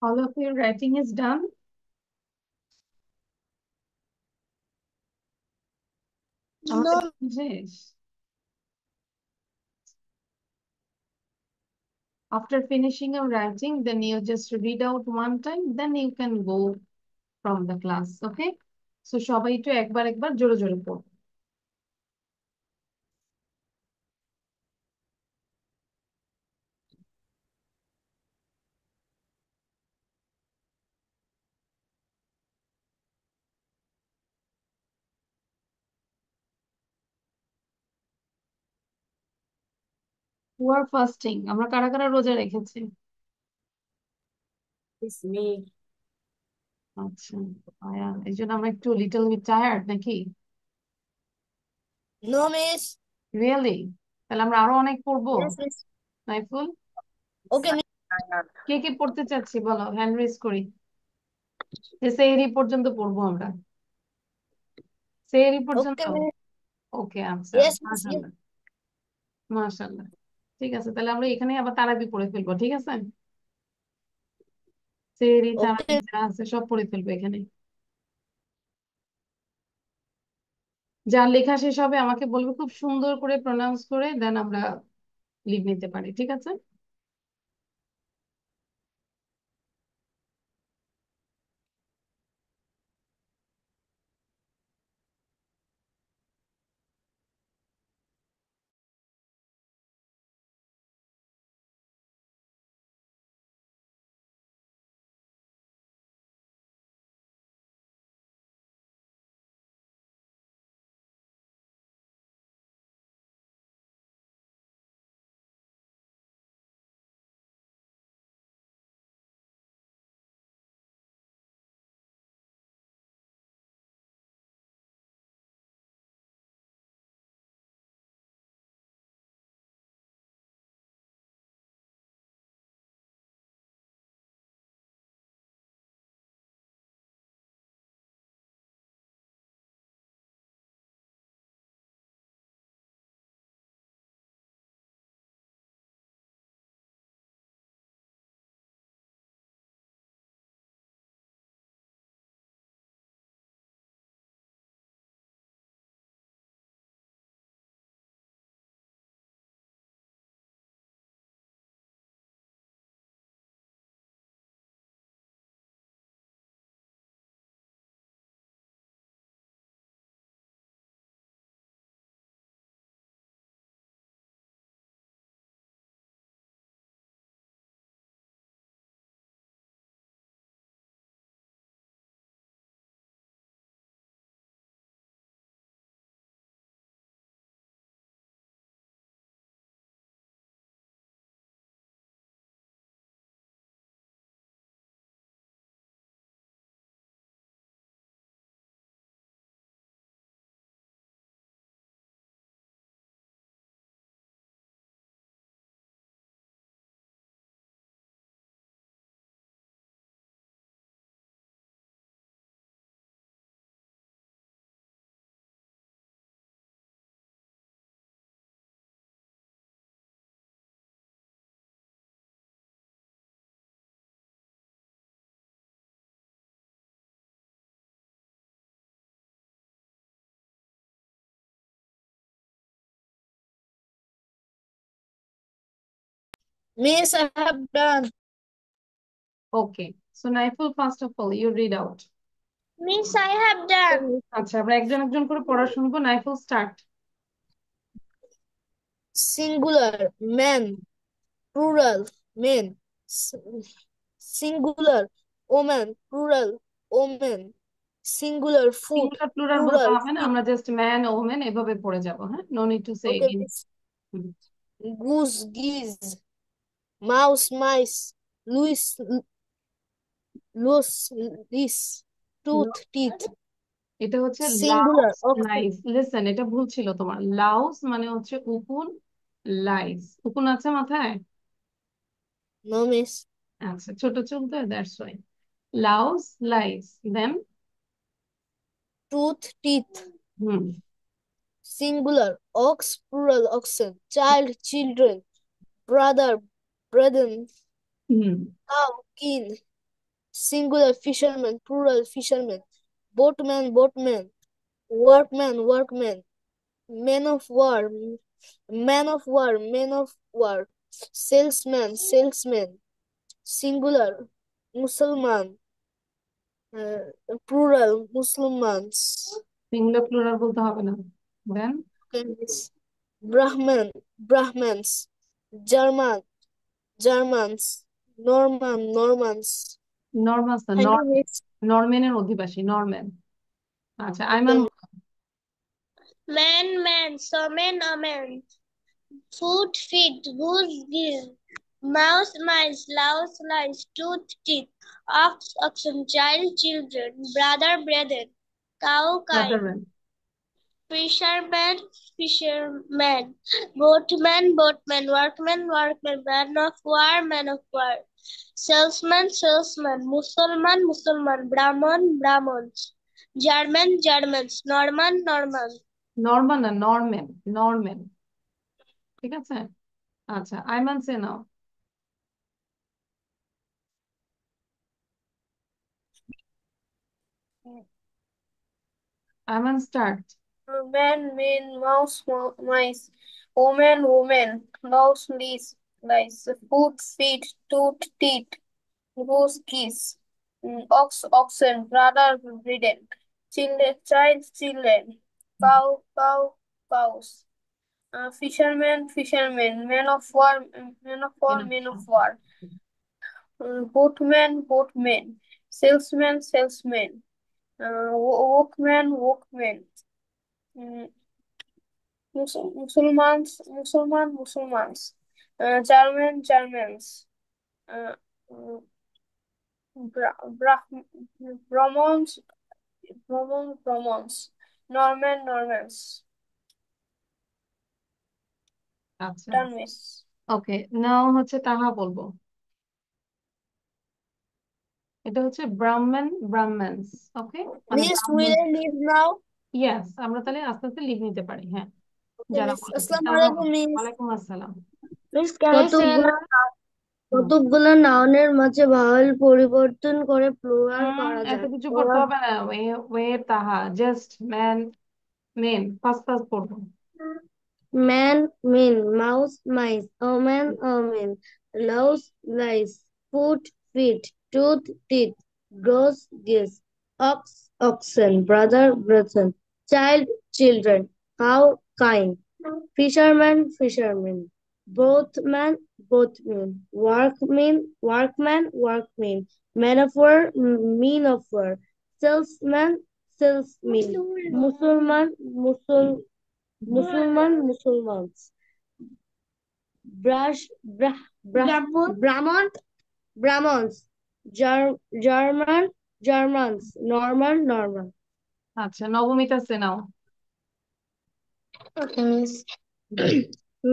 All of your writing is done? আমাকে No, বুঝিস? After finishing your writing, then you just read out one time, then you can go from the class, okay? So সবাই একটু একবার জোরে জোরে পড়ো। Who are fasting? আমরা কারা কারা রোজা রেখেছি? It's me. আচ্ছা, এই জন্য আমরা একটু লিটল বিট টায়ার্ড নাকি? no, miss. রিয়েলি? তাহলে আমরা আরো অনেক পড়বো? Yes, miss. Naiful, Okay, miss. কে কে পড়তে চাচ্ছি বলো, হ্যান্ড রেজ করি। যে সেহরি পর্যন্ত পড়বো আমরা, সেহরি পর্যন্ত। Okay, miss. ওকে, আচ্ছা, Yes, miss. Yes. মাশাআল্লাহ মাশাআল্লাহ। ঠিক আছে, তাহলে আমরা এখানে আবার তারাবি পড়ে ফেলবো, ঠিক আছে? সেহরি তারাবি Okay, যা আছে সব পড়ে ফেলবো এখানে। যার লেখা শেষ হবে আমাকে বলবে খুব সুন্দর করে প্রনাউন্স করে, দেন আমরা লিভ নিতে পারি, ঠিক আছে? Miss, I have done. Okay, so Naiful, first of all, you read out. Miss, I have done. আচ্ছা, আমরা একজন একজন করে পড়া শুনবো। Naiful, start. Singular, man. Plural, men. Singular, woman. Plural, women. Singular, food. Singular plural বলতে Plural, হবে না, feet. আমরা জাস্ট ম্যান ওমেন এভাবে পড়ে যাব। হ্যাঁ, no need to say Okay, again. miss. Goose, geese. Mouse, mice. Louis, loose, lice. Tooth, teeth. এটা হচ্ছে Singular, louse ox. Lice. Listen, এটা ভুল ছিল তোমার। লাউস মানে হচ্ছে উকুন, লাইস উকুন আছে মাথায়? No, miss. আচ্ছা, ছোট চুল তো, that's why. Louse lice, then Tooth, teeth. Hmm Singular, ox. Plural, oxen. Child, children. Brother, brethren. Hmm Cow, kin. singular fisherman, plural fisherman, boatman, boatman, workman, workman, man of war, man of war, man of war, salesman, salesman, singular, Musliman, plural, Muslimans, singular plural বলতে হবে না। দেন Brahman, Brahmans, German, Germans, Norman, Normans. নরমান্স না, Thank you, Miss. নরম্যানের অধিবাসী, Norman. আচ্ছা, Ayman Man, man, man, a man. Foot, feet, goose, geese. Mouse, mice, louse, lice. Tooth, teeth. Ox, oxen. Child, children. Brother, brethren. Cow, kine. ব্রাদারম্যান। Fisherman, fisherman. Boatman, boatman. Workman, workman. Man of war, man of war. Salesman, salesman. Musulman, Musulman. Brahman, Brahmans. German, Germans. Norman, Normans. Norman না, Norman, Norman. ঠিক আছে। আচ্ছা, Aiman say now. Aiman start. Man, man, mouse, mice, woman, woman, mouse, lice, lice, foot, feet, tooth, teeth, goose, geese, ox, oxen, brother, brethren, children, child, children, cow, cow, cows, fisherman, fisherman, man of war, man of war, man of war, boatman, boatman, salesman, salesman, workman, workman. Muslims, German, Germans, uh, Brahmins, Brahmins, Norman, Normans. আচ্ছা, Done, miss. ওকে, নাও হচ্ছে তাহা বলবো। এটা হচ্ছে ব্রাহ্মণ, ব্রাহ্মণস। ওকে, মানে Miss, will I leave now? Yes, আমরা তাহলে আস্তে আস্তে লিভ নিতে পারি। হ্যাঁ, Okay, যারা Miss. বলেছে। Assalamualaikum, Miss. ওয়ালাইকুম আসসালাম। Miss, can I say কতকগুলো now? কতকগুলো নাউনের মাঝে ভাওয়েল পরিবর্তন করে প্লুরাল করা এত যায়। কিছু করতে হবে না, wait Taha, just man, men, first first পড়বো। Man, min, mouse, mice, omen, omen, louse, lice, foot, feet, tooth, teeth, goose, geese, ox, oxen, brother, brethren, child, children, cow, kine, fisherman, fisherman, boatman, boatman, workman, workman, man of war, mean of war, salesman, salesman, Musulmans, Brahmins, Germans, Norman. আচ্ছা, নবমিতা সে নাও। Okay, Miss.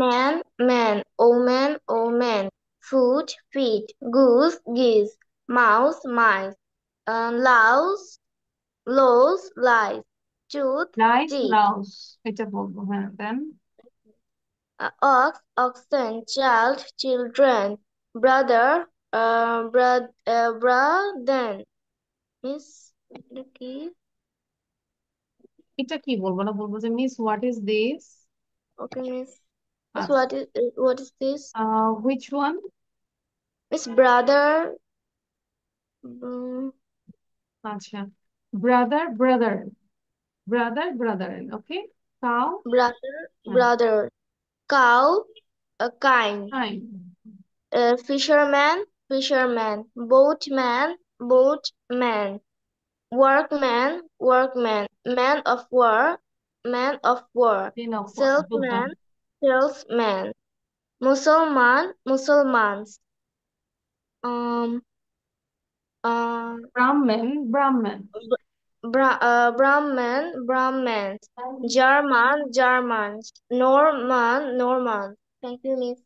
Man, man, omen, omen, foot, feet, goose, geese, mouse, mice, louse, lows, lice, tooth, lice, teeth, louse, এটা বলবো। হ্যাঁ, দেন ox, oxen, child, children, brother, brother, Miss, এটা কি? এটা কি বলবো না, বলবো যে miss what is this. Okay, Miss. Miss, আচ্ছা, what is this? Which one? Miss, brother, um, আচ্ছা, brother, brother, brother, brother. Okay, cow, brother, cow, kine, fine, fisherman, fisherman, boatman, workman, workman, man of war, ten of যোদ্ধা। salesman, salesman, Muslimans, um, ব্রাহ্মণ, ব্রাহ্মণ। Brahmins, Germans, Norman. Thank you, Miss.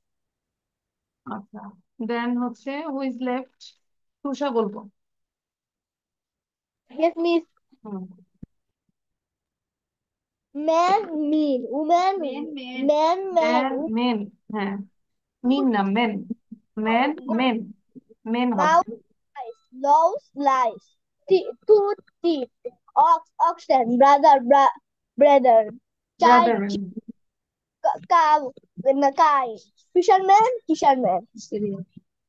আচ্ছা, দেন হচ্ছে হু is left, Tusha বলবো। Yes, Miss. Hmm, Man, mean, woman, man, man, men. হ্যাঁ, mean না, men, man, men, men হবে। mouse, mice, Louse, lice. Tooth, teeth. Ox, oxen. Brother. Child, Brethren. cow, kite. Fisherman.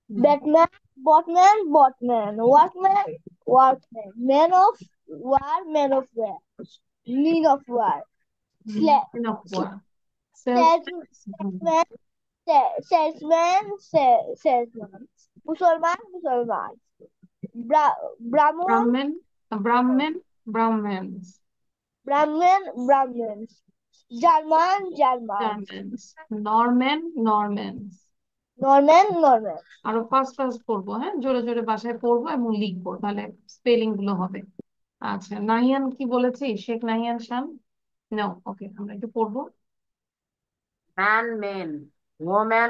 Batman, Botman. Workman. Man of war. Need of war. Enough war. Salesman, salesman. Musalman. Brahmon, Brahmins. Brahmins. Germans. Germans. Normans. Norman. আরো fast পড়বো, হ্যাঁ, জোরে জোরে বাসায় পড়বো এবং লিখবো, তাহলে স্পেলিং গুলো হবে। আচ্ছা, নাহিয়ান কি বলেছি? শেখ নাহিয়ান শান? নো, ওকে, আমরা একটু পড়বো। Man, woman,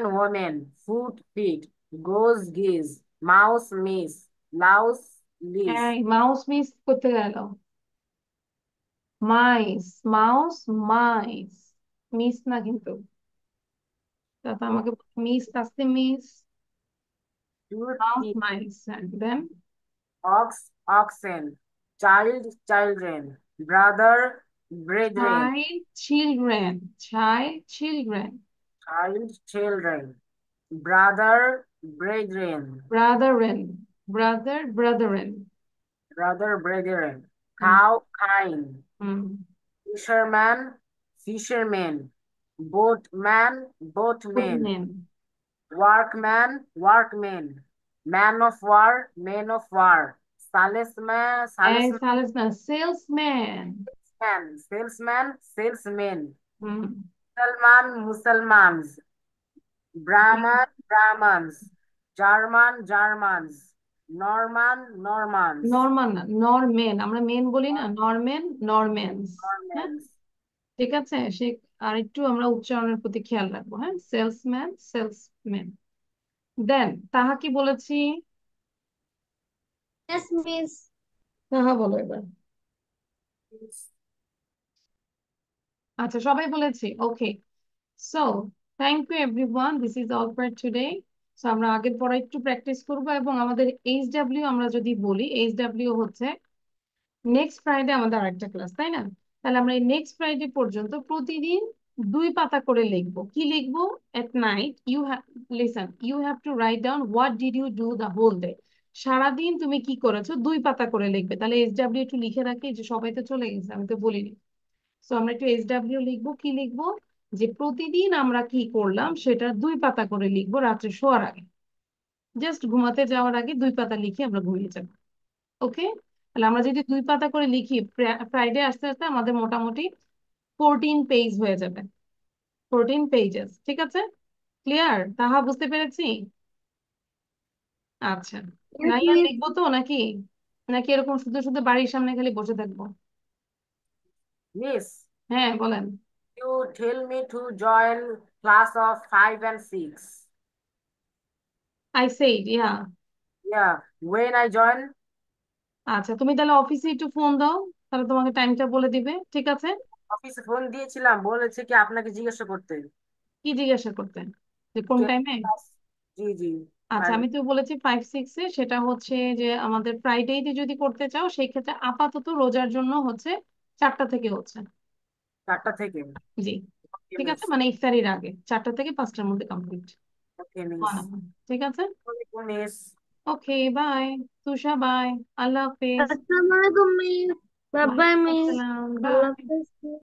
foot, feet, goose, geese, mouse, mice, louse, lice. এই মাউস মিস করতে গেল। মাউস মাইস, মিস না কিন্তু। তারপর আমাকে মিস আসতে miss, Tooth, mouse teeth, মাইস, then ox, oxen, child, children, brother, brethren, child children, brother, brethren, brethren, cow, kine, hmm, fishermen, boatmen, footmen, workmen, men of war, salesman, salesmen, hmm, Muslimans, Brahmans, Germans, Normans, Norman, আমরা main বলি না, নরম্যানস, হ্যাঁ, Normans. ঠিক আছে। সে আর একটু আমরা উচ্চারণের প্রতি খেয়াল রাখবো, হ্যাঁ। সেলসম্যান। দেন তাহা কি বলেছি? Yes, miss. তাহা বলো এবার। আচ্ছা, সবাই বলেছি, okay. So thank you everyone, this is all for today. সো আমরা আগের পড়া একটু প্র্যাকটিস করবো, এবং আমাদের এইচডব্লিউ আমরা যদি বলি, এইচডব্লিউ হচ্ছে নেক্সট ফ্রাইডে আমাদের আরেকটা ক্লাস, তাই না? তাহলে আমরা এই নেক্সট ফ্রাইডে পর্যন্ত প্রতিদিন 2 পাতা করে লিখবো। কি লিখবো? At night you have to write down what did you do the whole day. সারাদিন তুমি কি করেছো 2 পাতা করে লিখবে। তাহলে এইচডব্লিউ একটু লিখে রাখি, যে সবাই তো চলে গেছে, আমি তো বলিনি। সো আমরা একটু এইচডব্লিউ লিখবো। কি লিখবো? যে প্রতিদিন আমরা কি করলাম সেটা 2 পাতা করে লিখবো রাত্রে শোয়ার আগে। জাস্ট ঘুমাতে যাওয়ার আগে 2 পাতা লিখে আমরা ঘুমিয়ে যাবো। ওকে, তাহলে আমরা যদি 2 পাতা করে লিখি, ফ্রাইডে আস্তে আস্তে আমাদের মোটামুটি 14 পেজ হয়ে যাবে। 14 পেজেস, ঠিক আছে? ক্লিয়ার? তাহা বুঝতে পেরেছি? আচ্ছা, Yes, নাইয়া miss. লিখবো তো নাকি? নাকি এরকম শুধু শুধু বাড়ির সামনে খালি বসে থাকবো? Miss, হ্যাঁ, বলেন। you tell me to join class of 5 and 6. I said, yeah. Yeah, when I join, আচ্ছা, তুমি তাহলে অফিসে একটু ফোন দাও, তাহলে তোমাকে টাইমটা বলে দিবে, ঠিক আছে? অফিসে ফোন দিয়েছিলাম, বলেছে কি আপনাকে জিজ্ঞাসা করতে। কি জিজ্ঞাসা করতেন? যে কোন টাইমে? জি জি, আচ্ছা, 5, আমি তো বলেছি 5-6-এ। সেটা হচ্ছে যে আমাদের ফ্রাইডেতে যদি করতে চাও, সেই ক্ষেত্রে আপাতত রোজার জন্য হচ্ছে 4টা থেকে হচ্ছে। 4টা থেকে। জি, ওকে ঠিক মিস, আছে, মানে ইফতারির আগে 4টা থেকে 5টার মধ্যে কমপ্লিট। ওকে মিস, ঠিক আছে, miss. Okay, bye. Tusha, bye. আল্লাহ হাফেজ। Assalamualaikum, miss. Bye bye, ওয়ালাইকুম miss. আসসালাম, Allah বাই। Hafiz.